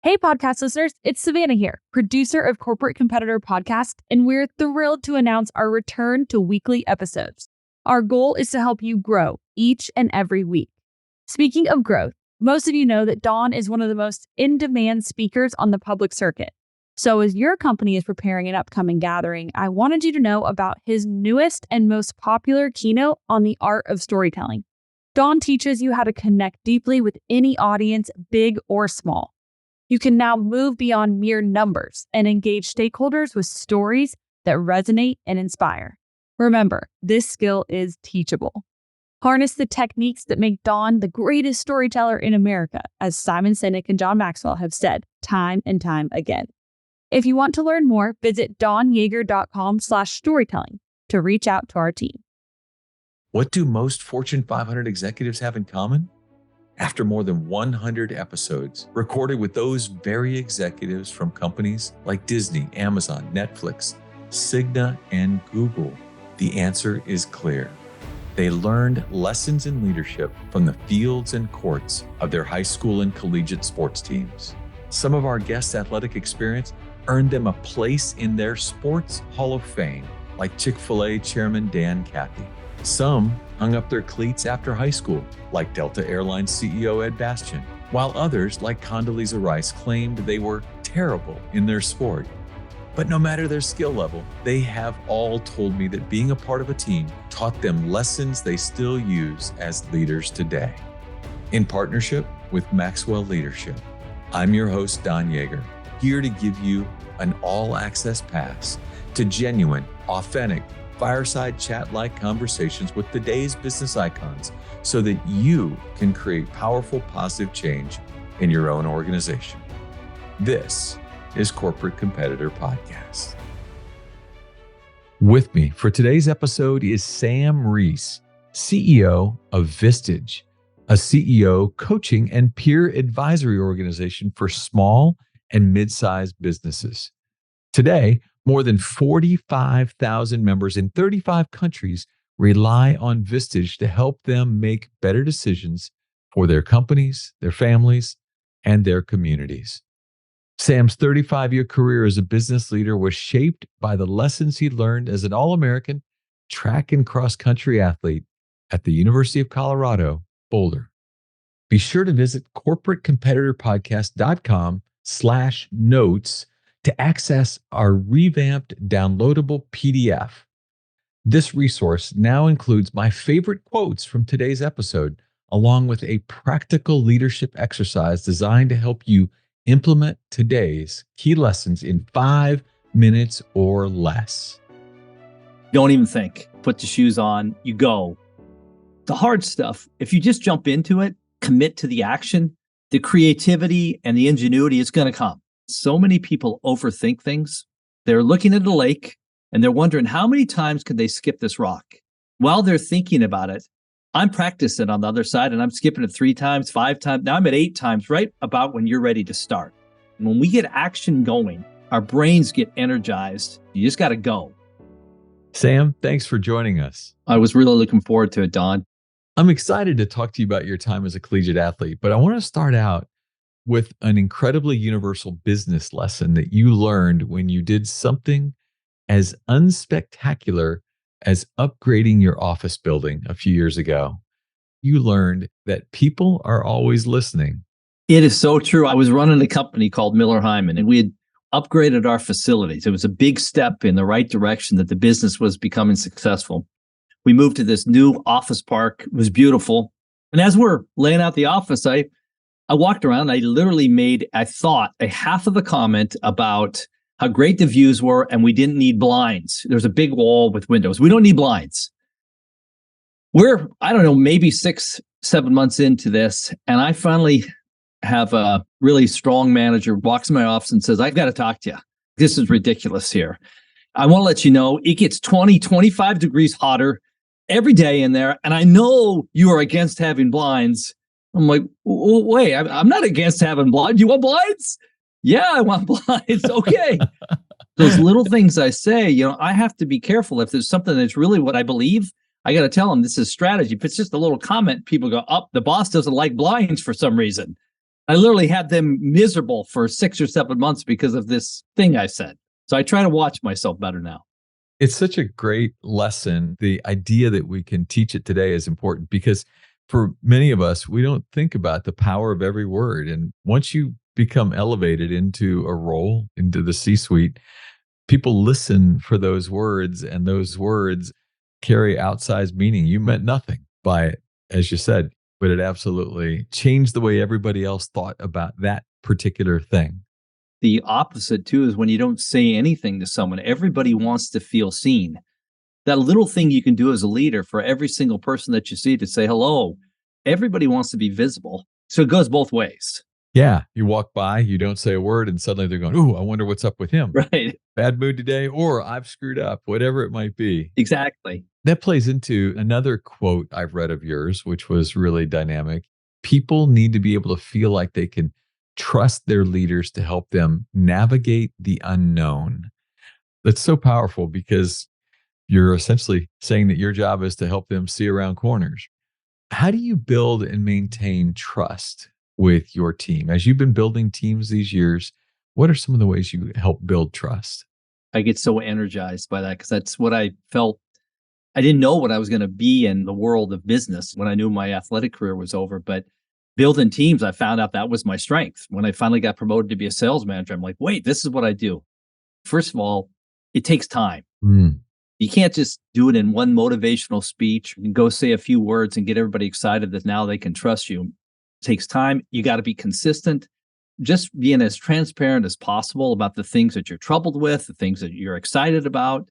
Hey, podcast listeners, it's Savannah here, producer of Corporate Competitor Podcast, and we're thrilled to announce our return to weekly episodes. Our goal is to help you grow each and every week. Speaking of growth, most of you know that Don is one of the most in-demand speakers on the public circuit. So as your company is preparing an upcoming gathering, I wanted you to know about his newest and most popular keynote on the art of storytelling. Don teaches you how to connect deeply with any audience, big or small. You can now move beyond mere numbers and engage stakeholders with stories that resonate and inspire. Remember, this skill is teachable. Harness the techniques that make Don the greatest storyteller in America, as Simon Sinek and John Maxwell have said time and time again. If you want to learn more, visit donyaeger.com/storytelling to reach out to our team. What do most Fortune 500 executives have in common? After more than 100 episodes recorded with those very executives from companies like Disney, Amazon, Netflix, Cigna, and Google, the answer is clear. They learned lessons in leadership from the fields and courts of their high school and collegiate sports teams. Some of our guests' athletic experience earned them a place in their sports Hall of Fame, like Chick-fil-A Chairman Dan Cathy. Some hung up their cleats after high school, like Delta Airlines CEO Ed Bastian, while others, like Condoleezza Rice, claimed they were terrible in their sport. But no matter their skill level, they have all told me that being a part of a team taught them lessons they still use as leaders today. In partnership with Maxwell Leadership, I'm your host, Don Yaeger, here to give you an all-access pass to genuine, authentic, fireside chat-like conversations with today's business icons so that you can create powerful, positive change in your own organization. This is Corporate Competitor Podcast. With me for today's episode is Sam Reese, CEO of Vistage, a CEO coaching and peer advisory organization for small and mid-sized businesses. Today, more than 45,000 members in 35 countries rely on Vistage to help them make better decisions for their companies, their families, and their communities. Sam's 35-year career as a business leader was shaped by the lessons he learned as an All-American track and cross-country athlete at the University of Colorado, Boulder. Be sure to visit corporatecompetitorpodcast.com/notes to access our revamped downloadable PDF. This resource now includes my favorite quotes from today's episode, along with a practical leadership exercise designed to help you implement today's key lessons in 5 minutes or less. Don't even think. Put the shoes on, you go. The hard stuff, if you just jump into it, commit to the action, the creativity and the ingenuity is going to come. So many people overthink things. They're looking at a lake and they're wondering how many times could they skip this rock? While they're thinking about it, I'm practicing on the other side and I'm skipping it 3 times, 5 times. Now I'm at 8 times, right about when you're ready to start. And when we get action going, our brains get energized. You just got to go. Sam, thanks for joining us. I was really looking forward to it, Don. I'm excited to talk to you about your time as a collegiate athlete, but I want to start out with an incredibly universal business lesson that you learned when you did something as unspectacular as upgrading your office building a few years ago. You learned that people are always listening. It is so true. I was running a company called Miller Hyman, and we had upgraded our facilities. It was a big step in the right direction that the business was becoming successful. We moved to this new office park. It was beautiful. And as we're laying out the office, I walked around. I literally made, I thought, a half of the comment about how great the views were and we didn't need blinds. There's a big wall with windows. We don't need blinds. We're, I don't know, maybe 6-7 months into this, and I finally have a really strong manager walks in my office and says, I've got to talk to you. This is ridiculous here. I want to let you know it gets 20, 25 degrees hotter every day in there, and I know you are against having blinds. I'm like, wait, I'm not against having blinds. Do you want blinds? Yeah, I want blinds. Okay. Those little things I say, I have to be careful. If there's something that's really what I believe, I got to tell them this is strategy. If it's just a little comment, people go, the boss doesn't like blinds for some reason. I literally had them miserable for 6 or 7 months because of this thing I said. So I try to watch myself better now. It's such a great lesson. The idea that we can teach it today is important because for many of us, we don't think about the power of every word. And once you become elevated into a role, into the C-suite, people listen for those words, and those words carry outsized meaning. You meant nothing by it, as you said, but it absolutely changed the way everybody else thought about that particular thing. The opposite, too, is when you don't say anything to someone, everybody wants to feel seen. That little thing you can do as a leader for every single person that you see to say hello, everybody wants to be visible. So it goes both ways. Yeah, you walk by, you don't say a word, and suddenly they're going, "Ooh, I wonder what's up with him. Right. Bad mood today, or I've screwed up," whatever it might be. Exactly. That plays into another quote I've read of yours, which was really dynamic. People need to be able to feel like they can trust their leaders to help them navigate the unknown. That's so powerful because you're essentially saying that your job is to help them see around corners. How do you build and maintain trust with your team? As you've been building teams these years, what are some of the ways you help build trust? I get so energized by that because that's what I felt. I didn't know what I was going to be in the world of business when I knew my athletic career was over, but building teams, I found out that was my strength. When I finally got promoted to be a sales manager, I'm like, wait, this is what I do. First of all, it takes time. Mm, You can't just do it in one motivational speech and go say a few words and get everybody excited that now they can trust you. It takes time. You got to be consistent. Just being as transparent as possible about the things that you're troubled with, the things that you're excited about,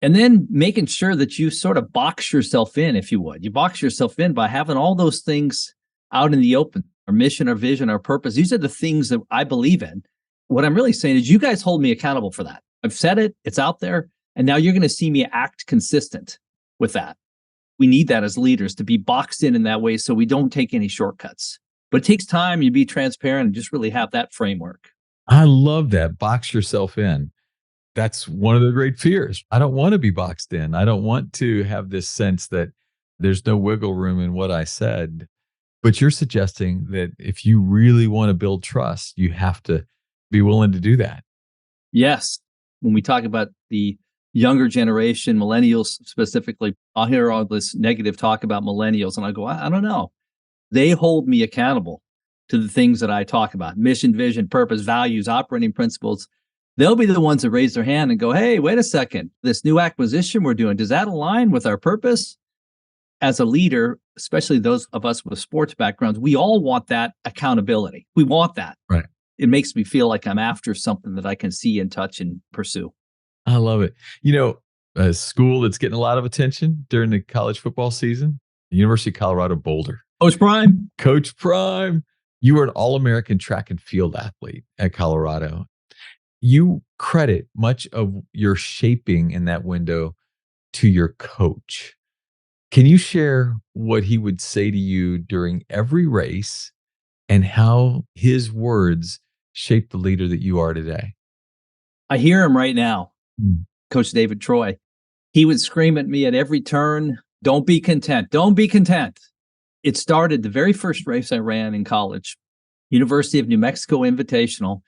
and then making sure that you sort of box yourself in, if you would. You box yourself in by having all those things out in the open. Our mission, our vision, our purpose. These are the things that I believe in. What I'm really saying is you guys hold me accountable for that. I've said it, it's out there, and now you're going to see me act consistent with that. We need that as leaders to be boxed in that way so we don't take any shortcuts. But it takes time. You be transparent and just really have that framework. I love that. Box yourself in. That's one of the great fears. I don't want to be boxed in. I don't want to have this sense that there's no wiggle room in what I said. But you're suggesting that if you really want to build trust, you have to be willing to do that. Yes. When we talk about the younger generation, millennials specifically, I'll hear all this negative talk about millennials, and I go, I don't know. They hold me accountable to the things that I talk about: mission, vision, purpose, values, operating principles. They'll be the ones that raise their hand and go, hey, wait a second. This new acquisition we're doing, does that align with our purpose? As a leader, especially those of us with sports backgrounds, we all want that accountability. We want that. Right. It makes me feel like I'm after something that I can see and touch and pursue. I love it. A school that's getting a lot of attention during the college football season, the University of Colorado Boulder. Coach Prime. Coach Prime, you were an All-American track and field athlete at Colorado. You credit much of your shaping in that window to your coach. Can you share what he would say to you during every race and how his words shaped the leader that you are today? I hear him right now. Mm. Coach David Troy. He would scream at me at every turn, don't be content. Don't be content. It started the very first race I ran in college, University of New Mexico Invitational.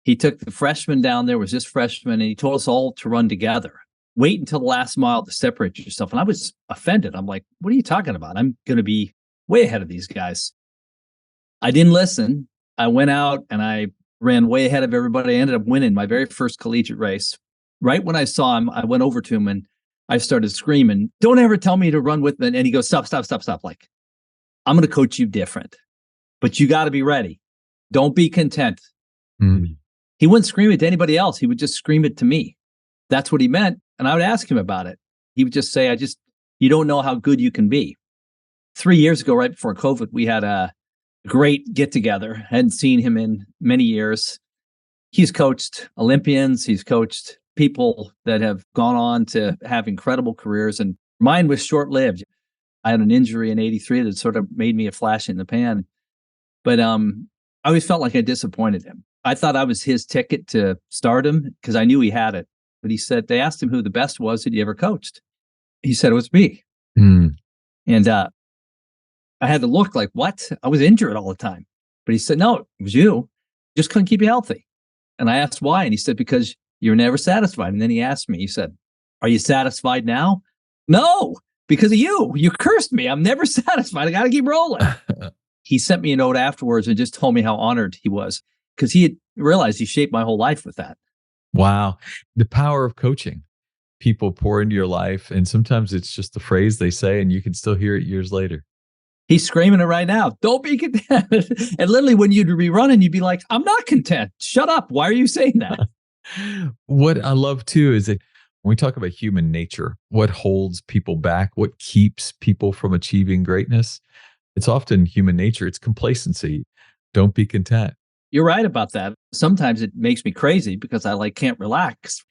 He took the freshmen down there, was just freshmen, and he told us all to run together. Wait until the last mile to separate yourself. And I was offended. I'm like, what are you talking about? I'm going to be way ahead of these guys. I didn't listen. I went out and I ran way ahead of everybody. I ended up winning my very first collegiate race. Right when I saw him, I went over to him and I started screaming, don't ever tell me to run with me. And he goes, stop. Like, I'm going to coach you different, but you got to be ready. Don't be content. Mm. He wouldn't scream it to anybody else. He would just scream it to me. That's what he meant. And I would ask him about it. He would just say, you don't know how good you can be. 3 years ago, right before COVID, we had a great get together. Hadn't seen him in many years. He's coached Olympians. He's coached people that have gone on to have incredible careers. And mine was short lived. I had an injury in '83 that sort of made me a flash in the pan. But I always felt like I disappointed him. I thought I was his ticket to stardom because I knew he had it. But he said, they asked him who the best was that he ever coached. He said, it was me. Mm. And I had to look like, what? I was injured all the time. But he said, no, it was you. Just couldn't keep you healthy. And I asked why. And he said, because you're never satisfied. And then he asked me, he said, are you satisfied now? No, because of you. You cursed me. I'm never satisfied. I got to keep rolling. He sent me a note afterwards and just told me how honored he was because he had realized he shaped my whole life with that. Wow. The power of coaching. People pour into your life, and sometimes it's just the phrase they say, and you can still hear it years later. He's screaming it right now. Don't be content. And literally, when you'd be running, you'd be like, I'm not content. Shut up. Why are you saying that? What I love too is that when we talk about human nature, what holds people back, what keeps people from achieving greatness, it's often human nature. It's complacency. Don't be content. You're right about that. Sometimes it makes me crazy because I can't relax.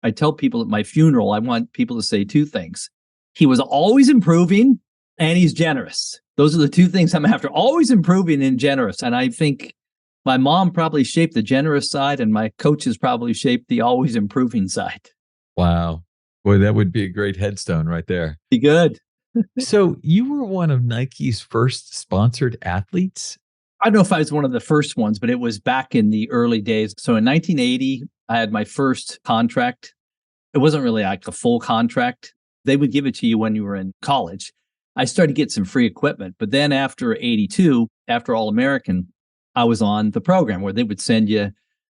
I tell people at my funeral, I want people to say two things. He was always improving and he's generous. Those are the two things I'm after, always improving and generous. And I think my mom probably shaped the generous side and my coaches probably shaped the always improving side. Wow. Boy, that would be a great headstone right there. Be good. So you were one of Nike's first sponsored athletes? I don't know if I was one of the first ones, but it was back in the early days. So in 1980, I had my first contract. It wasn't really like a full contract. They would give it to you when you were in college. I started to get some free equipment. But then after 82, after All-American, I was on the program where they would send you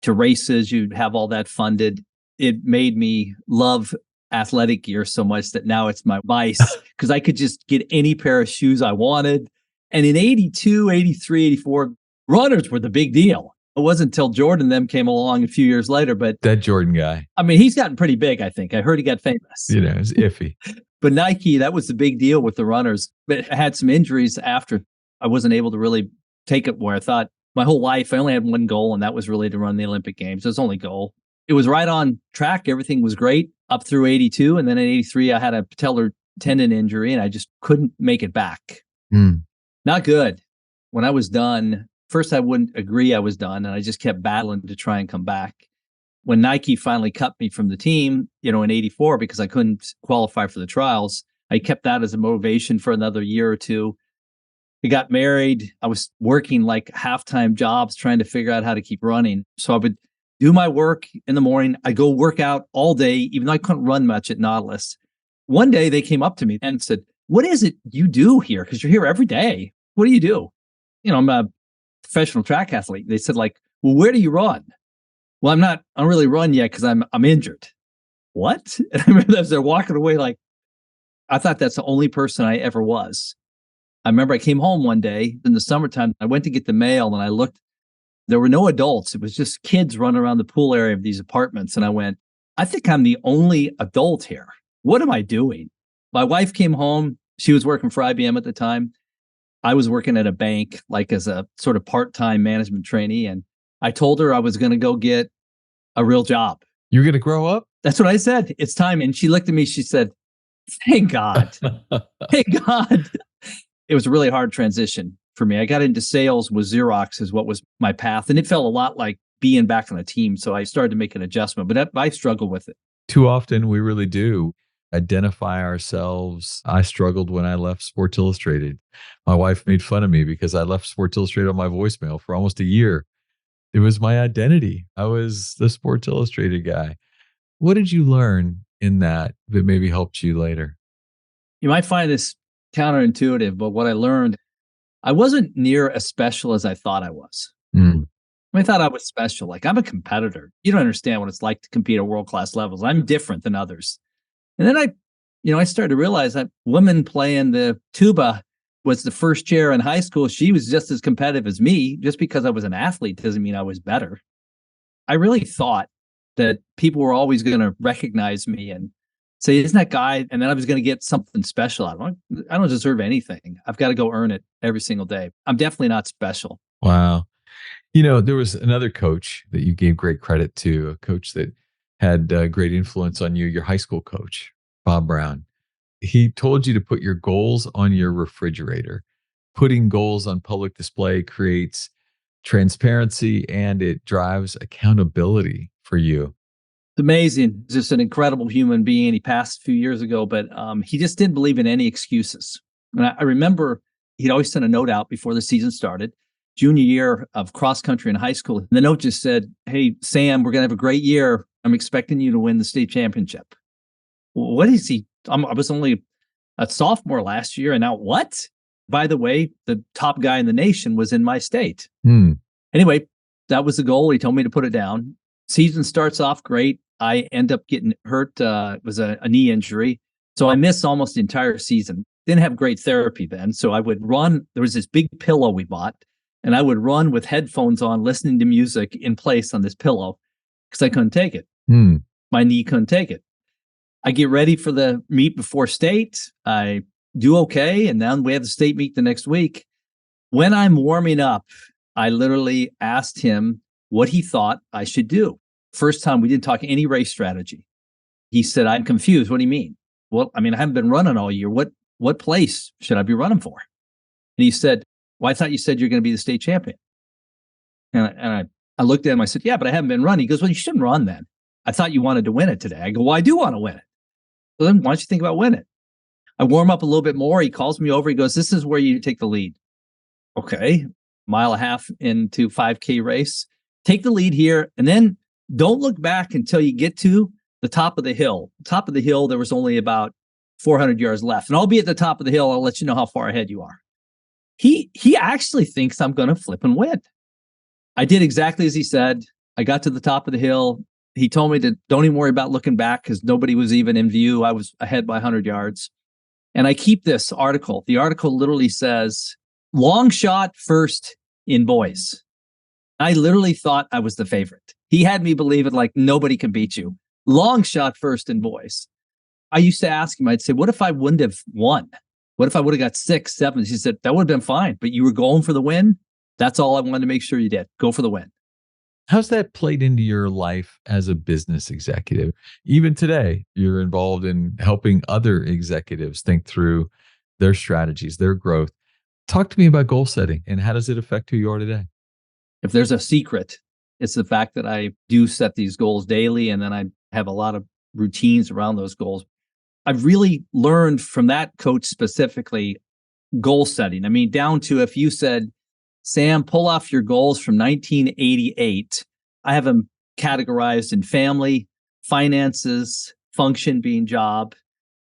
to races. You'd have all that funded. It made me love athletic gear so much that now it's my vice because I could just get any pair of shoes I wanted. And in 82, 83, 84, runners were the big deal. It wasn't until Jordan them came along a few years later. But that Jordan guy. I mean, he's gotten pretty big, I think. I heard he got famous. It's iffy. But Nike, that was the big deal with the runners. But I had some injuries after. I wasn't able to really take it where I thought my whole life, I only had one goal, and that was really to run the Olympic Games. It was the only goal. It was right on track. Everything was great up through 82. And then in 83, I had a patellar tendon injury, and I just couldn't make it back. Not good. When I was done, first I wouldn't agree I was done, and I just kept battling to try and come back. When Nike finally cut me from the team, in 84, because I couldn't qualify for the trials, I kept that as a motivation for another year or two. I got married. I was working like half-time jobs trying to figure out how to keep running. So I would do my work in the morning. I go work out all day, even though I couldn't run much at Nautilus. One day they came up to me and said, what is it you do here? Because you're here every day. What do you do? I'm a professional track athlete. They said, well, where do you run? Well, I don't really run yet because I'm injured. What? And I remember as they're walking away, I thought that's the only person I ever was. I remember I came home one day in the summertime. I went to get the mail and I looked. There were no adults. It was just kids running around the pool area of these apartments. And I went, I think I'm the only adult here. What am I doing? My wife came home. She was working for IBM at the time. I was working at a bank, as a sort of part-time management trainee. And I told her I was going to go get a real job. You're going to grow up? That's what I said. It's time. And she looked at me. She said, thank God. Thank God. It was a really hard transition for me. I got into sales with Xerox is what was my path. And it felt a lot like being back on a team. So I started to make an adjustment, but I struggled with it. Too often we really do identify ourselves. I struggled when I left Sports Illustrated. My wife made fun of me because I left Sports Illustrated on my voicemail for almost a year. It was my identity. I was the Sports Illustrated guy. What did you learn in that maybe helped you later? You might find this counterintuitive, but what I learned, I wasn't near as special as I thought I was. I thought I was special. I'm a competitor. You don't understand what it's like to compete at world-class levels. I'm different than others. And then I started to realize that woman playing the tuba was the first chair in high school. She was just as competitive as me. Just because I was an athlete doesn't mean I was better. I really thought that people were always going to recognize me and say, isn't that guy? And then I was going to get something special out of it. I don't deserve anything. I've got to go earn it every single day. I'm definitely not special. Wow. There was another coach that you gave great credit to, a coach that had great influence on you, your high school coach, Bob Brown. He told you to put your goals on your refrigerator. Putting goals on public display creates transparency and it drives accountability for you. It's amazing. Just an incredible human being. He passed a few years ago, but he just didn't believe in any excuses. And I remember he'd always send a note out before the season started. junior year of cross country in high school. And the note just said, "Hey, Sam, we're going to have a great year. I'm expecting you to win the state championship." What is he? I was only a sophomore last year. And now what? By the way, the top guy in the nation was in my state. Anyway, that was the goal. He told me to put it down. Season starts off great. I end up getting hurt. It was a knee injury. So I missed almost the entire season. Didn't have great therapy then. So I would run. There was this big pillow we bought, and I would run with headphones on, listening to music in place on this pillow because I couldn't take it. My knee couldn't take it. I get ready for the meet before state. I do okay. And then we have the state meet the next week. When I'm warming up, I literally asked him what he thought I should do. First time we didn't talk any race strategy. He said, "I'm confused. What do you mean?" "Well, I mean, I haven't been running all year. What place should I be running for?" And he said, "Well, I thought you said you're going to be the state champion." And I looked at him. I said, "Yeah, but I haven't been running." He goes, "Well, you shouldn't run then. I thought you wanted to win it today." I go, "Well, I do want to win it." "Well, then why don't you think about winning it?" I warm up a little bit more. He calls me over. He goes, "This is where you take the lead." Okay. Mile and a half into 5K race. Take the lead here. And then don't look back until you get to the top of the hill. Top of the hill, there was only about 400 yards left. And I'll be at the top of the hill. I'll let you know how far ahead you are. He actually thinks I'm going to flip and win. I did exactly as he said. I got to the top of the hill. He told me to don't even worry about looking back because nobody was even in view. I was ahead by 100 yards. And I keep this article. The article literally says, "Long shot first in boys." I literally thought I was the favorite. He had me believe it like nobody can beat you. Long shot first in boys. I used to ask him, I'd say, "What if I wouldn't have won? What if I would have got 6, 7? He said, "That would have been fine, but you were going for the win. That's all I wanted to make sure you did. Go for the win." How's that played into your life as a business executive? Even today, you're involved in helping other executives think through their strategies, their growth. Talk to me about goal setting and how does it affect who you are today? If there's a secret, it's the fact that I do set these goals daily, and then I have a lot of routines around those goals. I've really learned from that coach specifically goal setting. I mean, down to if you said, "Sam, pull off your goals from 1988. I have them categorized in family, finances, function being job,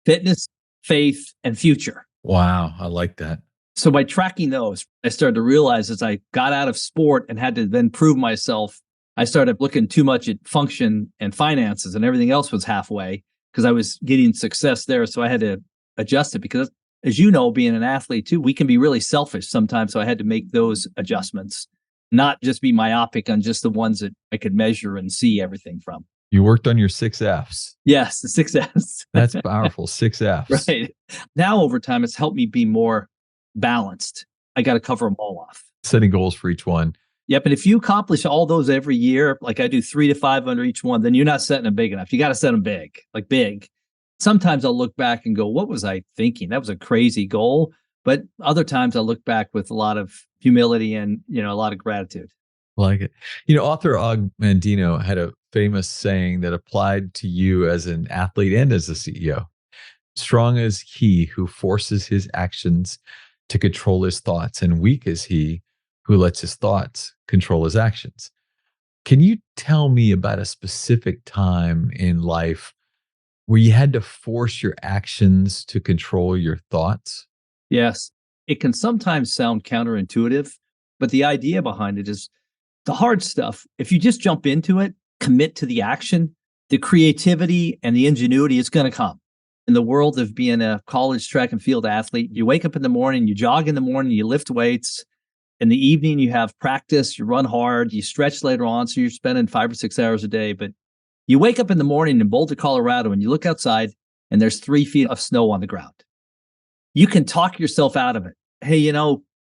fitness, faith, and future. Wow, I like that. So by tracking those, I started to realize as I got out of sport and had to then prove myself, I started looking too much at function and finances, and everything else was halfway because I was getting success there. So I had to adjust it because, as you know, being an athlete too, we can be really selfish sometimes. So I had to make those adjustments, not just be myopic on just the ones that I could measure and see everything from. You worked on your 6 Fs. Yes, the 6 Fs. That's powerful. 6 Fs. Right. Now, over time, it's helped me be more balanced. I got to cover them all off. Setting goals for each one. Yep. And if you accomplish all those every year, like I do 3 to 5 under each one, then you're not setting them big enough. You got to set them big, like big. Sometimes I'll look back and go, what was I thinking? That was a crazy goal. But other times I'll look back with a lot of humility and, a lot of gratitude. Like it. Author Og Mandino had a famous saying that applied to you as an athlete and as a CEO. Strong is he who forces his actions to control his thoughts, and weak is he who lets his thoughts control his actions. Can you tell me about a specific time in life where you had to force your actions to control your thoughts? Yes. It can sometimes sound counterintuitive, but the idea behind it is the hard stuff. If you just jump into it, commit to the action, the creativity and the ingenuity is going to come. In the world of being a college track and field athlete, you wake up in the morning, you jog in the morning, you lift weights. In the evening, you have practice, you run hard, you stretch later on. So you're spending 5 or 6 hours a day. But you wake up in the morning in Boulder, Colorado, and you look outside and there's 3 feet of snow on the ground. You can talk yourself out of it. Hey,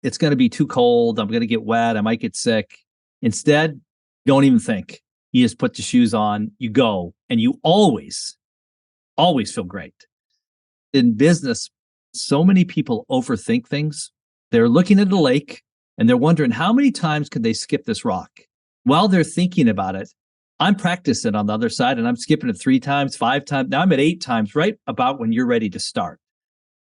it's going to be too cold. I'm going to get wet. I might get sick. Instead, don't even think. You just put the shoes on, you go, and you always feel great. In business, so many people overthink things. They're looking at a lake and they're wondering how many times could they skip this rock? While they're thinking about it, I'm practicing on the other side and I'm skipping it 3 times, 5 times. Now I'm at 8 times, right about when you're ready to start.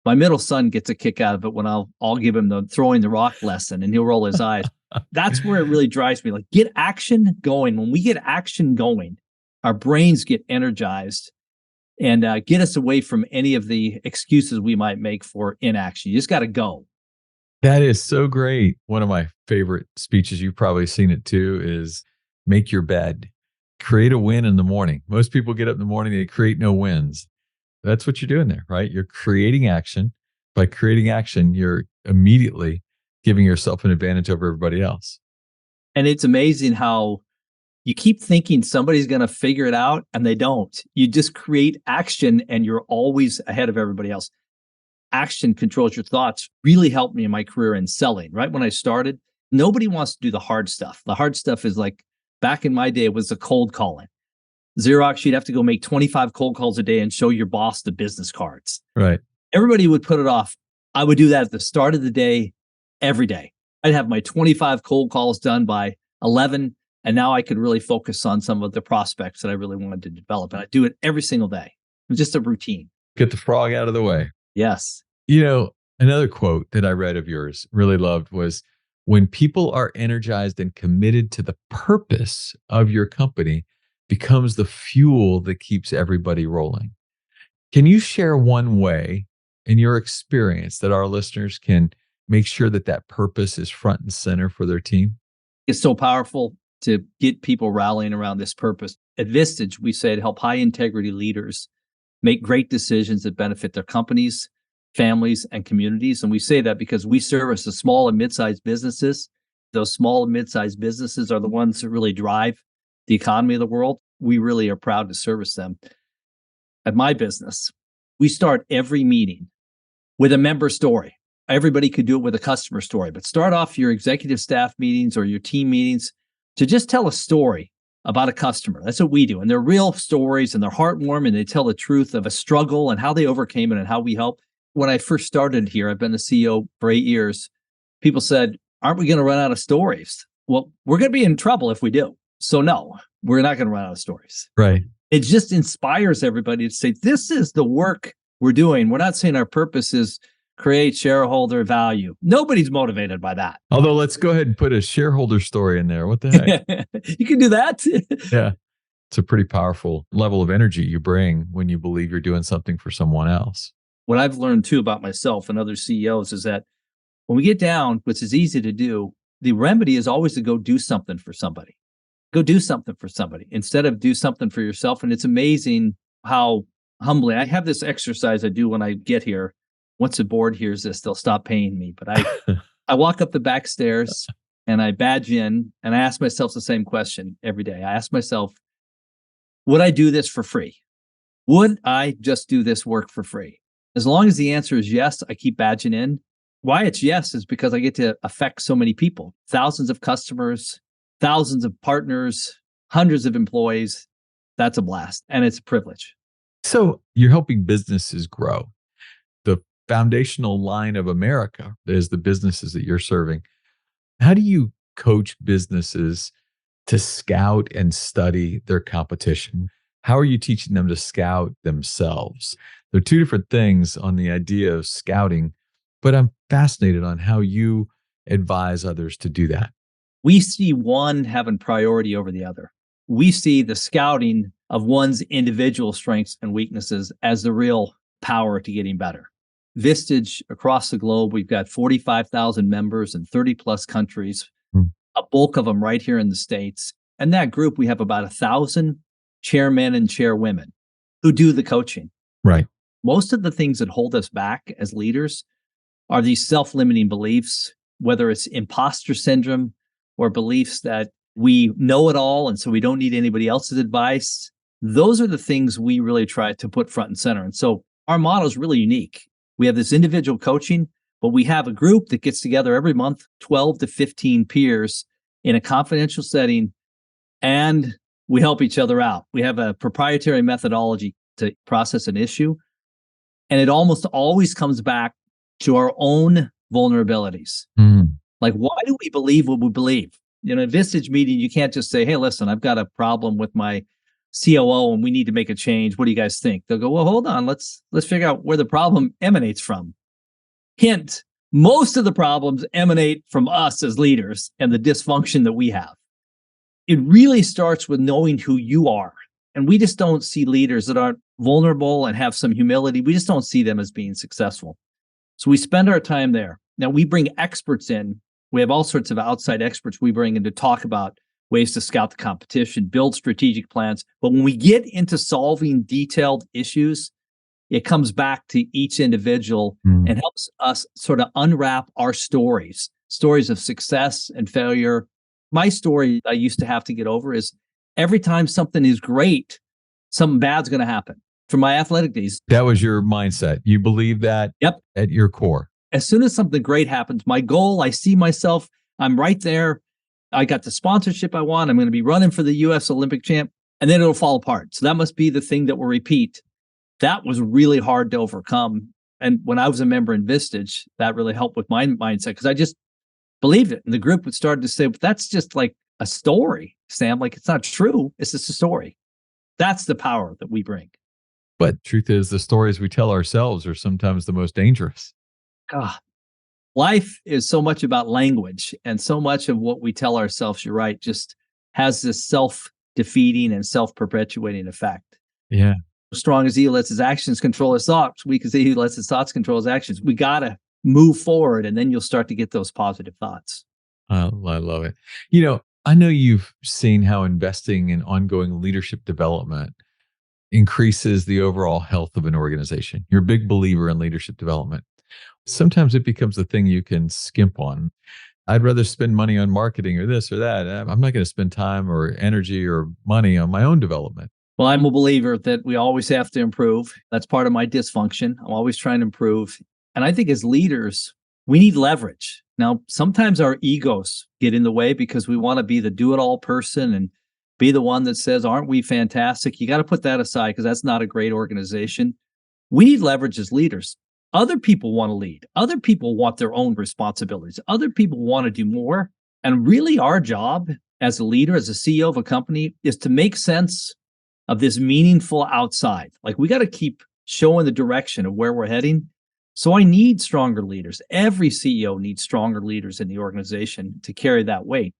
My middle son gets a kick out of it when I'll give him the throwing the rock lesson and he'll roll his eyes. That's where it really drives me. Like, get action going. When we get action going, our brains get energized and get us away from any of the excuses we might make for inaction. You just got to go. That is so great. One of my favorite speeches, you've probably seen it too, is make your bed. Create a win in the morning. Most people get up in the morning, they create no wins. That's what you're doing there, right? You're creating action. By creating action, you're immediately giving yourself an advantage over everybody else. And it's amazing how you keep thinking somebody's going to figure it out and they don't. You just create action and you're always ahead of everybody else. Action controls your thoughts really helped me in my career in selling. Right when I started, nobody wants to do the hard stuff. The hard stuff is like back in my day, it was the cold calling. Xerox, you'd have to go make 25 cold calls a day and show your boss the business cards. Right. Everybody would put it off. I would do that at the start of the day, every day. I'd have my 25 cold calls done by 11. And now I could really focus on some of the prospects that I really wanted to develop. And I do it every single day. It was just a routine. Get the frog out of the way. Yes. You know, another quote that I read of yours, really loved, was when people are energized and committed to the purpose of your company becomes the fuel that keeps everybody rolling. Can you share one way in your experience that our listeners can make sure that that purpose is front and center for their team? It's so powerful to get people rallying around this purpose. At Vistage, we say to help high integrity leaders make great decisions that benefit their companies, families, and communities. And we say that because we service the small and mid-sized businesses. Those small and mid-sized businesses are the ones that really drive the economy of the world. We really are proud to service them. At my business, we start every meeting with a member story. Everybody could do it with a customer story, but start off your executive staff meetings or your team meetings to just tell a story about a customer. That's what we do. And they're real stories and they're heartwarming. They tell the truth of a struggle and how they overcame it and how we help. When I first started here, I've been the CEO for 8 years. People said, aren't we going to run out of stories? Well, we're going to be in trouble if we do. So no, we're not going to run out of stories. Right. It just inspires everybody to say, this is the work we're doing. We're not saying our purpose is create shareholder value. Nobody's motivated by that. Although let's go ahead and put a shareholder story in there. What the heck? You can do that. Yeah. It's a pretty powerful level of energy you bring when you believe you're doing something for someone else. What I've learned too about myself and other CEOs is that when we get down, which is easy to do, the remedy is always to go do something for somebody. Go do something for somebody instead of do something for yourself. And it's amazing how humbly, I have this exercise I do when I get here. Once the board hears this, they'll stop paying me. But I walk up the back stairs and I badge in and I ask myself the same question every day. I ask myself, would I do this for free? Would I just do this work for free? As long as the answer is yes, I keep badging in. Why it's yes is because I get to affect so many people, thousands of customers, thousands of partners, hundreds of employees. That's a blast and it's a privilege. So you're helping businesses grow. The foundational line of America is the businesses that you're serving. How do you coach businesses to scout and study their competition? How are you teaching them to scout themselves? There are two different things on the idea of scouting, but I'm fascinated on how you advise others to do that. We see one having priority over the other. We see the scouting of one's individual strengths and weaknesses as the real power to getting better. Vistage across the globe, we've got 45,000 members in 30 plus countries, a bulk of them right here in the States. And that group, we have about 1,000 chairmen and chairwomen who do the coaching. Right. Most of the things that hold us back as leaders are these self-limiting beliefs, whether it's imposter syndrome or beliefs that we know it all and so we don't need anybody else's advice. Those are the things we really try to put front and center. And so our model is really unique. We have this individual coaching, but we have a group that gets together every month, 12 to 15 peers in a confidential setting, and we help each other out. We have a proprietary methodology to process an issue, and it almost always comes back to our own vulnerabilities. Like, why do we believe what we believe? In a Vistage meeting, you can't just say, hey, listen, I've got a problem with my COO and we need to make a change. What do you guys think? They'll go, well, hold on. Let's figure out where the problem emanates from. Hint, Most of the problems emanate from us as leaders and the dysfunction that we have. It really starts with knowing who you are. And we just don't see leaders that aren't vulnerable and have some humility. We just don't see them as being successful. So we spend our time there. Now we bring experts in. We have all sorts of outside experts we bring in to talk about ways to scout the competition, build strategic plans. But when we get into solving detailed issues, it comes back to each individual and helps us sort of unwrap our stories of success and failure. My story I used to have to get over is every time something is great, something bad's going to happen. From my athletic days. That was your mindset. You believe that at your core. As soon as something great happens, my goal, I see myself, I'm right there. I got the sponsorship I want. I'm going to be running for the US Olympic champ, and then it'll fall apart. So that must be the thing that will repeat. That was really hard to overcome. And when I was a member in Vistage, that really helped with my mindset because I just believed it. And the group would start to say, but that's just like a story, Sam. Like, it's not true. It's just a story. That's the power that we bring. But truth is, the stories we tell ourselves are sometimes the most dangerous. God, life is so much about language, and so much of what we tell ourselves, you're right, just has this self-defeating and self-perpetuating effect. Yeah. Strong as he lets his actions control his thoughts, weak as he lets his thoughts control his actions. We got to move forward, and then you'll start to get those positive thoughts. I love it. I know you've seen how investing in ongoing leadership development increases the overall health of an organization. You're a big believer in leadership development. Sometimes it becomes a thing you can skimp on. I'd rather spend money on marketing or this or that. I'm not going to spend time or energy or money on my own development. Well, I'm a believer that we always have to improve. That's part of my dysfunction. I'm always trying to improve. And I think as leaders, we need leverage. Now, sometimes our egos get in the way because we want to be the do-it-all person and be the one that says, aren't we fantastic? You got to put that aside because that's not a great organization. We need leverage as leaders. Other people want to lead. Other people want their own responsibilities. Other people want to do more. And really our job as a leader, as a CEO of a company, is to make sense of this meaningful outside. Like we got to keep showing the direction of where we're heading. So I need stronger leaders. Every CEO needs stronger leaders in the organization to carry that weight.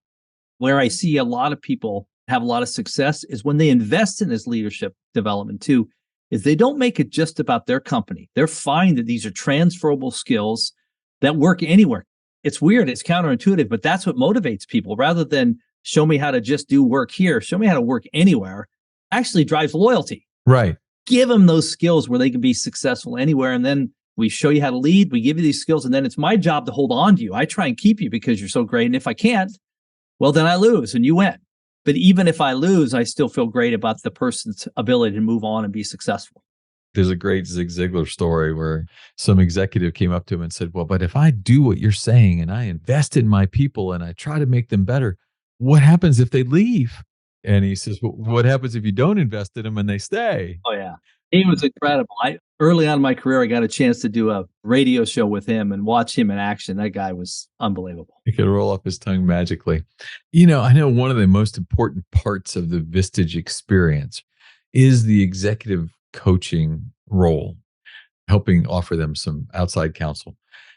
Where I see a lot of people have a lot of success is when they invest in this leadership development too, is they don't make it just about their company. They're finding that these are transferable skills that work anywhere. It's weird, it's counterintuitive, but that's what motivates people rather than show me how to just do work here, show me how to work anywhere, actually drives loyalty. Right. Give them those skills where they can be successful anywhere. And then we show you how to lead, we give you these skills, and then it's my job to hold on to you. I try and keep you because you're so great. And if I can't, well, then I lose and you win. But even if I lose, I still feel great about the person's ability to move on and be successful. There's a great Zig Ziglar story where some executive came up to him and said, well, but if I do what you're saying and I invest in my people and I try to make them better, what happens if they leave? And he says, well, what happens if you don't invest in them and they stay? Oh, yeah. He was incredible. Early on in my career, I got a chance to do a radio show with him and watch him in action. That guy was unbelievable. He could roll off his tongue magically. I know one of the most important parts of the Vistage experience is the executive coaching role, helping offer them some outside counsel.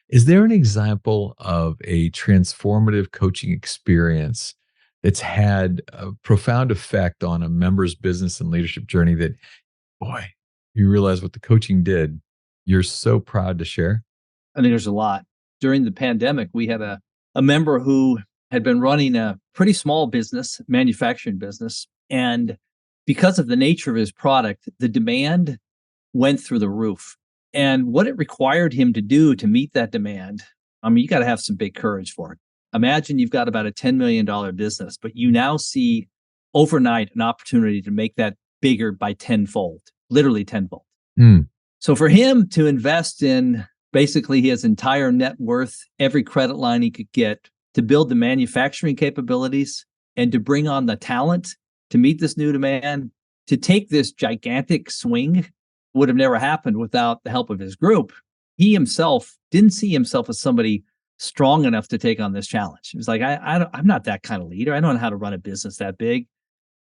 Is there an example of a transformative coaching experience that's had a profound effect on a member's business and leadership journey that, boy, you realize what the coaching did, you're so proud to share? I think there's a lot. During the pandemic, we had a member who had been running a pretty small business, manufacturing business. And because of the nature of his product, the demand went through the roof. And what it required him to do to meet that demand, I mean, you got to have some big courage for it. Imagine you've got about a $10 million business, but you now see overnight an opportunity to make that bigger by tenfold, literally tenfold. So for him to invest in basically his entire net worth, every credit line he could get, to build the manufacturing capabilities and to bring on the talent to meet this new demand, to take this gigantic swing would have never happened without the help of his group. He himself didn't see himself as somebody strong enough to take on this challenge. He was like, I'm not that kind of leader. I don't know how to run a business that big.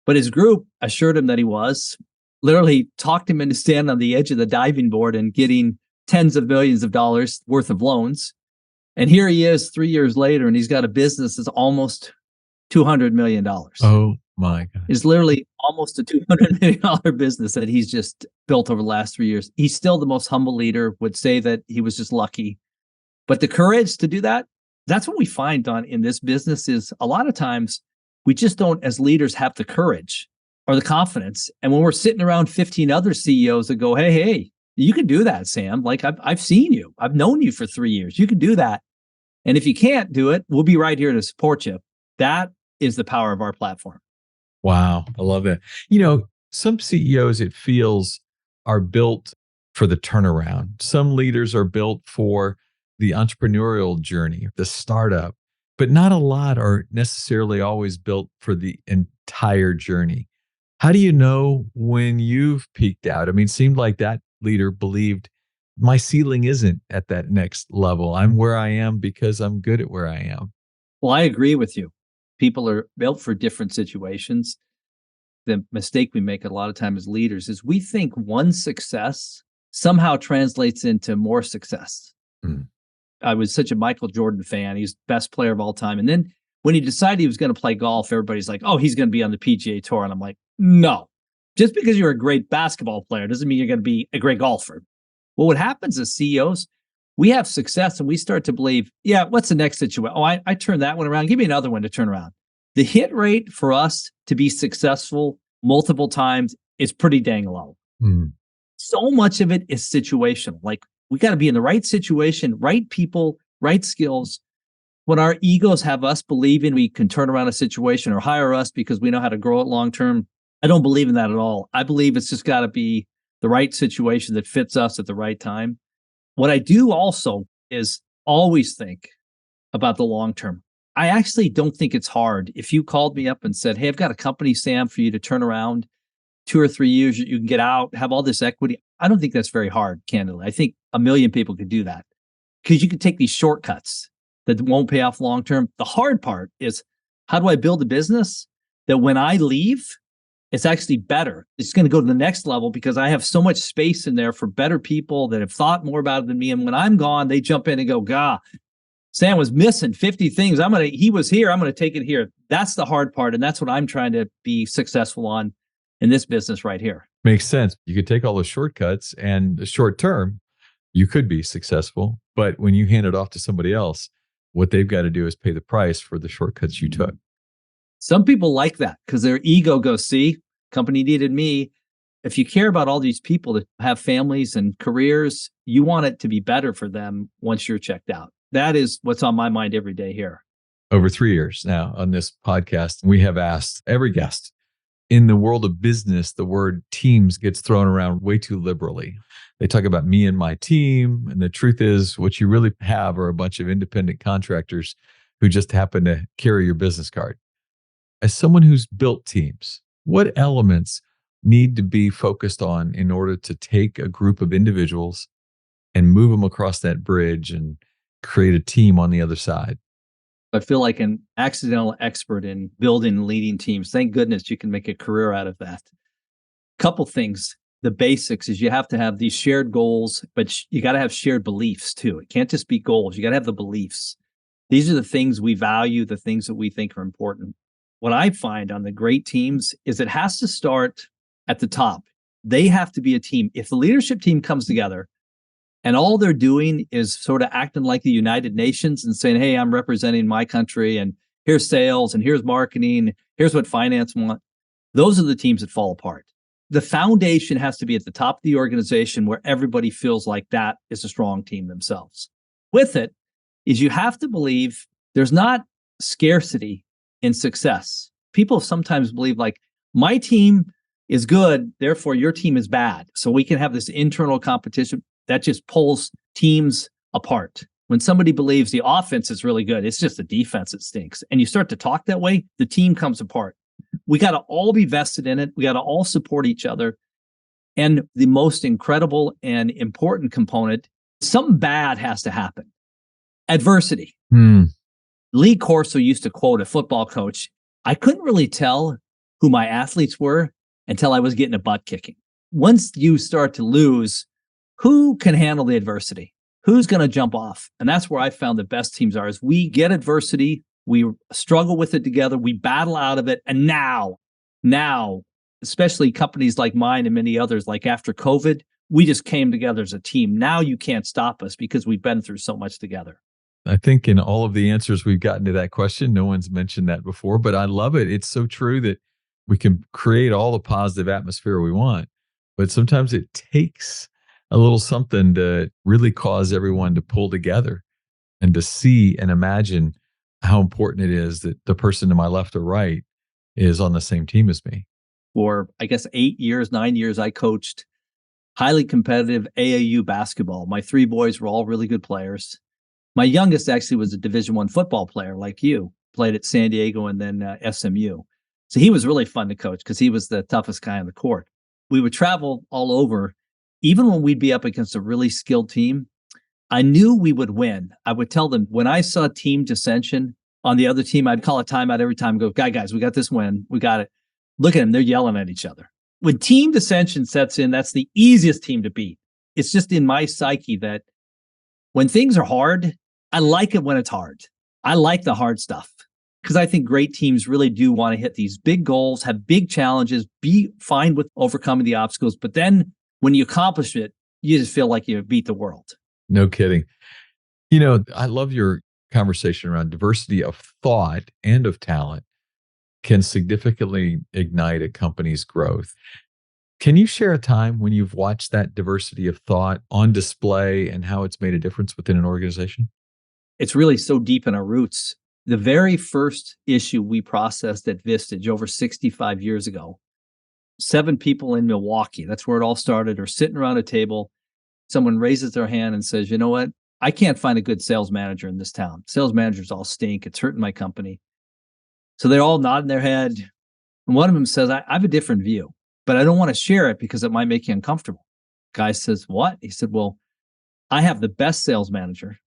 But his group assured him that he was, literally talked him into standing on the edge of the diving board and getting tens of millions of dollars worth of loans. And here he is 3 years later, and he's got a business that's almost $200 million. Oh my God. It's literally almost a $200 million business that he's just built over the last 3 years. He's still the most humble leader, would say that he was just lucky. But the courage to do that, that's what we find in this business is a lot of times we just don't, as leaders, have the courage or the confidence. And when we're sitting around 15 other CEOs that go, hey, you can do that, Sam. Like I've seen you. I've known you for 3 years. You can do that. And if you can't do it, we'll be right here to support you. That is the power of our platform. Wow. I love that. Some CEOs, it feels, are built for the turnaround. Some leaders are built for the entrepreneurial journey, the startup, but not a lot are necessarily always built for the entire journey. How do you know when you've peaked out? I mean, it seemed like that leader believed my ceiling isn't at that next level. I'm where I am because I'm good at where I am. Well, I agree with you. People are built for different situations. The mistake we make a lot of times as leaders is we think one success somehow translates into more success. Mm. I was such a Michael Jordan fan. He's the best player of all time. And then when he decided he was going to play golf, everybody's like, oh, he's going to be on the PGA Tour. And I'm like, no. Just because you're a great basketball player doesn't mean you're going to be a great golfer. Well, what happens as CEOs, we have success and we start to believe, yeah, what's the next situation? Oh, I turned that one around. Give me another one to turn around. The hit rate for us to be successful multiple times is pretty dang low. Mm. So much of it is situational. Like we got to be in the right situation, right people, right skills. When our egos have us believing we can turn around a situation or hire us because we know how to grow it long term, I don't believe in that at all. I believe it's just got to be the right situation that fits us at the right time. What I do also is always think about the long term. I actually don't think it's hard. If you called me up and said, hey, I've got a company, Sam, for you to turn around 2 or 3 years, you can get out, have all this equity. I don't think that's very hard, candidly. I think a million people could do that because you can take these shortcuts that won't pay off long term. The hard part is how do I build a business that when I leave, it's actually better. It's going to go to the next level because I have so much space in there for better people that have thought more about it than me. And when I'm gone, they jump in and go, "Gah, Sam was missing 50 things. He was here. I'm going to take it here." That's the hard part. And that's what I'm trying to be successful on in this business right here. Makes sense. You could take all the shortcuts and the short term, you could be successful. But when you hand it off to somebody else, what they've got to do is pay the price for the shortcuts you took. Some people like that because their ego goes, see, company needed me. If you care about all these people that have families and careers, you want it to be better for them once you're checked out. That is what's on my mind every day here. Over 3 years now on this podcast, we have asked every guest, in the world of business, the word teams gets thrown around way too liberally. They talk about me and my team. And the truth is, what you really have are a bunch of independent contractors who just happen to carry your business card. As someone who's built teams, what elements need to be focused on in order to take a group of individuals and move them across that bridge and create a team on the other side? I feel like an accidental expert in building and leading teams. Thank goodness you can make a career out of that. Couple things. The basics is you have to have these shared goals, but you got to have shared beliefs too. It can't just be goals. You got to have the beliefs. These are the things we value, the things that we think are important. What I find on the great teams is it has to start at the top. They have to be a team. If the leadership team comes together and all they're doing is sort of acting like the United Nations and saying, hey, I'm representing my country and here's sales and here's marketing, here's what finance want. Those are the teams that fall apart. The foundation has to be at the top of the organization where everybody feels like that is a strong team themselves. With it is you have to believe there's not scarcity in success. People sometimes believe like my team is good, therefore your team is bad. So we can have this internal competition that just pulls teams apart. When somebody believes the offense is really good, it's just the defense that stinks. And you start to talk that way, the team comes apart. We got to all be vested in it. We got to all support each other. And the most incredible and important component, something bad has to happen. Adversity. Lee Corso used to quote a football coach, I couldn't really tell who my athletes were until I was getting a butt kicking. Once you start to lose, who can handle the adversity? Who's going to jump off? And that's where I found the best teams are, is we get adversity, we struggle with it together, we battle out of it. And now, especially companies like mine and many others, like after COVID, we just came together as a team. Now you can't stop us because we've been through so much together. I think in all of the answers we've gotten to that question, no one's mentioned that before, but I love it. It's so true that we can create all the positive atmosphere we want, but sometimes it takes a little something to really cause everyone to pull together and to see and imagine how important it is that the person to my left or right is on the same team as me. For, I guess, 9 years, I coached highly competitive AAU basketball. My 3 boys were all really good players. My youngest actually was a Division I football player like you, played at San Diego and then SMU. So he was really fun to coach because he was the toughest guy on the court. We would travel all over. Even when we'd be up against a really skilled team, I knew we would win. I would tell them when I saw team dissension on the other team, I'd call a timeout every time, go, guys, we got this win. We got it. Look at them. They're yelling at each other. When team dissension sets in, that's the easiest team to beat. It's just in my psyche that when things are hard, I like it when it's hard. I like the hard stuff because I think great teams really do want to hit these big goals, have big challenges, be fine with overcoming the obstacles. But then when you accomplish it, you just feel like you beat the world. No kidding. You know, I love your conversation around diversity of thought and of talent can significantly ignite a company's growth. Can you share a time when you've watched that diversity of thought on display and how it's made a difference within an organization? It's really so deep in our roots. The very first issue we processed at Vistage over 65 years ago, 7 people in Milwaukee, that's where it all started, are sitting around a table. Someone raises their hand and says, you know what? I can't find a good sales manager in this town. Sales managers all stink. It's hurting my company. So they're all nodding their head. And one of them says, I have a different view, but I don't want to share it because it might make you uncomfortable. Guy says, what? He said, well, I have the best sales manager,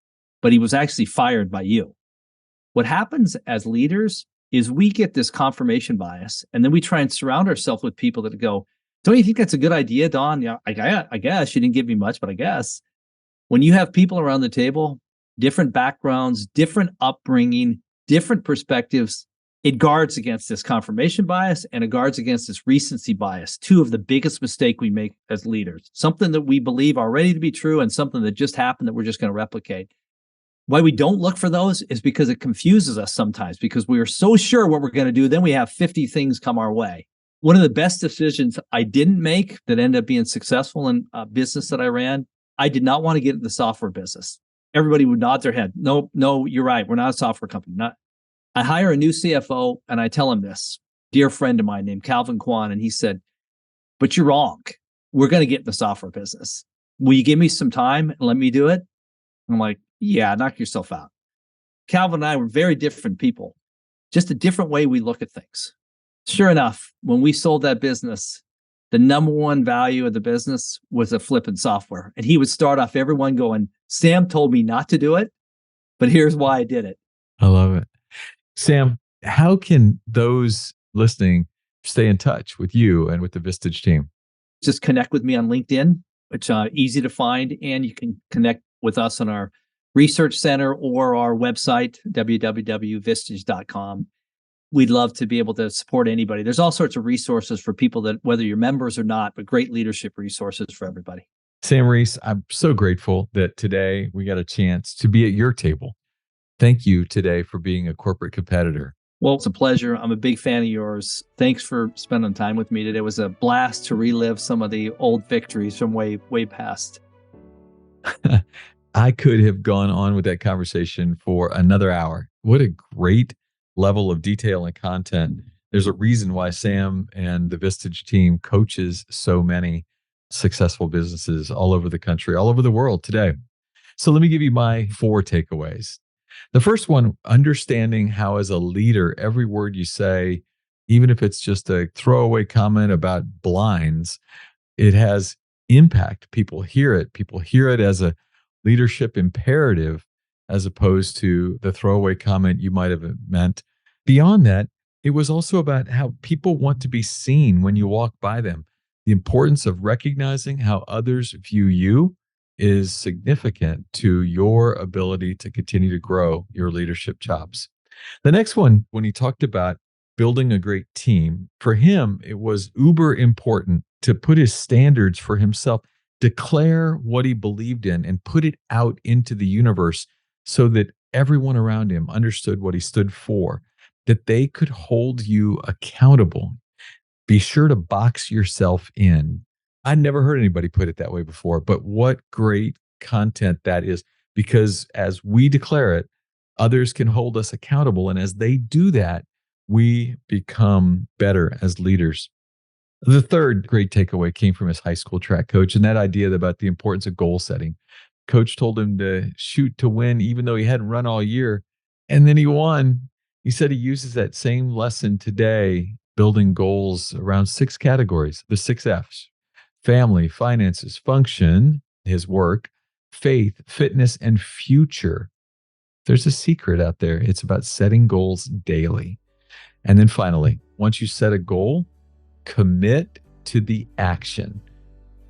but he was actually fired by you. What happens as leaders is we get this confirmation bias, and then we try and surround ourselves with people that go, don't you think that's a good idea, Don? Yeah, I guess. You didn't give me much, but I guess. When you have people around the table, different backgrounds, different upbringing, different perspectives, it guards against this confirmation bias and it guards against this recency bias, 2 of the biggest mistakes we make as leaders. Something that we believe already to be true and something that just happened that we're just going to replicate. Why we don't look for those is because it confuses us sometimes because we are so sure what we're going to do. Then we have 50 things come our way. One of the best decisions I didn't make that ended up being successful in a business that I ran, I did not want to get into the software business. Everybody would nod their head. No, you're right. We're not a software company. I hire a new CFO and I tell him this, dear friend of mine named Calvin Kwan. And he said, but you're wrong. We're going to get in the software business. Will you give me some time and let me do it? I'm like, yeah, knock yourself out. Calvin and I were very different people, just a different way we look at things. Sure enough, when we sold that business, the number one value of the business was a flipping software. And he would start off everyone going, Sam told me not to do it, but here's why I did it. I love it. Sam, how can those listening stay in touch with you and with the Vistage team? Just connect with me on LinkedIn, which is easy to find. And you can connect with us on our research center or our website, www.vistage.com. We'd love to be able to support anybody. There's all sorts of resources for people that, whether you're members or not, but great leadership resources for everybody. Sam Reese, I'm so grateful that today we got a chance to be at your table. Thank you today for being a corporate competitor. Well, it's a pleasure. I'm a big fan of yours. Thanks for spending time with me today. It was a blast to relive some of the old victories from way past. I could have gone on with that conversation for another hour. What a great level of detail and content. There's a reason why Sam and the Vistage team coaches so many successful businesses all over the country, all over the world today. So let me give you my 4 takeaways. The first one, understanding how as a leader, every word you say, even if it's just a throwaway comment about blinds, it has impact. People hear it. People hear it as a leadership imperative, as opposed to the throwaway comment you might have meant. Beyond that, it was also about how people want to be seen when you walk by them. The importance of recognizing how others view you is significant to your ability to continue to grow your leadership chops. The next one, when he talked about building a great team, for him, it was uber important to put his standards for himself, declare what he believed in, and put it out into the universe so that everyone around him understood what he stood for, that they could hold you accountable. Be sure to box yourself in. I'd never heard anybody put it that way before, but what great content that is, because as we declare it, others can hold us accountable. And as they do that, we become better as leaders. The third great takeaway came from his high school track coach, and that idea about the importance of goal setting. Coach told him to shoot to win, even though he hadn't run all year. And then he won. He said he uses that same lesson today, building goals around 6 categories, the 6 F's: family, finances, function, his work, faith, fitness, and future. There's a secret out there. It's about setting goals daily. And then finally, once you set a goal, commit to the action.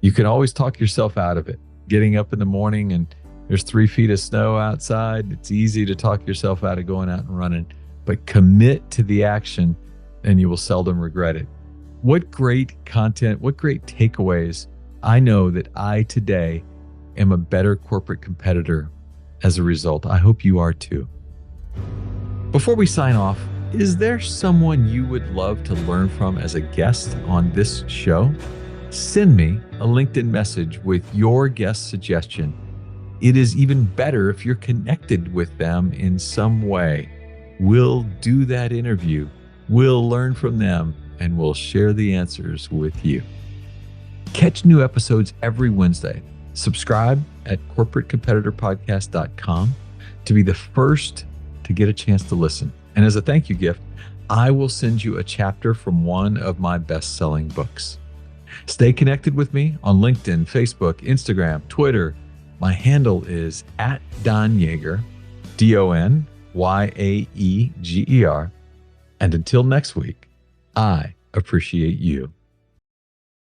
You can always talk yourself out of it. Getting up in the morning and there's 3 feet of snow outside, it's easy to talk yourself out of going out and running. But commit to the action and you will seldom regret it. What great content, what great takeaways. I know that I today am a better corporate competitor as a result. I hope you are too. Before we sign off, is there someone you would love to learn from as a guest on this show? Send me a LinkedIn message with your guest suggestion. It is even better if you're connected with them in some way. We'll do that interview, we'll learn from them, and we'll share the answers with you. Catch new episodes every Wednesday. Subscribe at corporatecompetitorpodcast.com to be the first to get a chance to listen. And as a thank you gift, I will send you a chapter from one of my best-selling books. Stay connected with me on LinkedIn, Facebook, Instagram, Twitter. My handle is @DonYaeger, DonYaeger. And until next week, I appreciate you.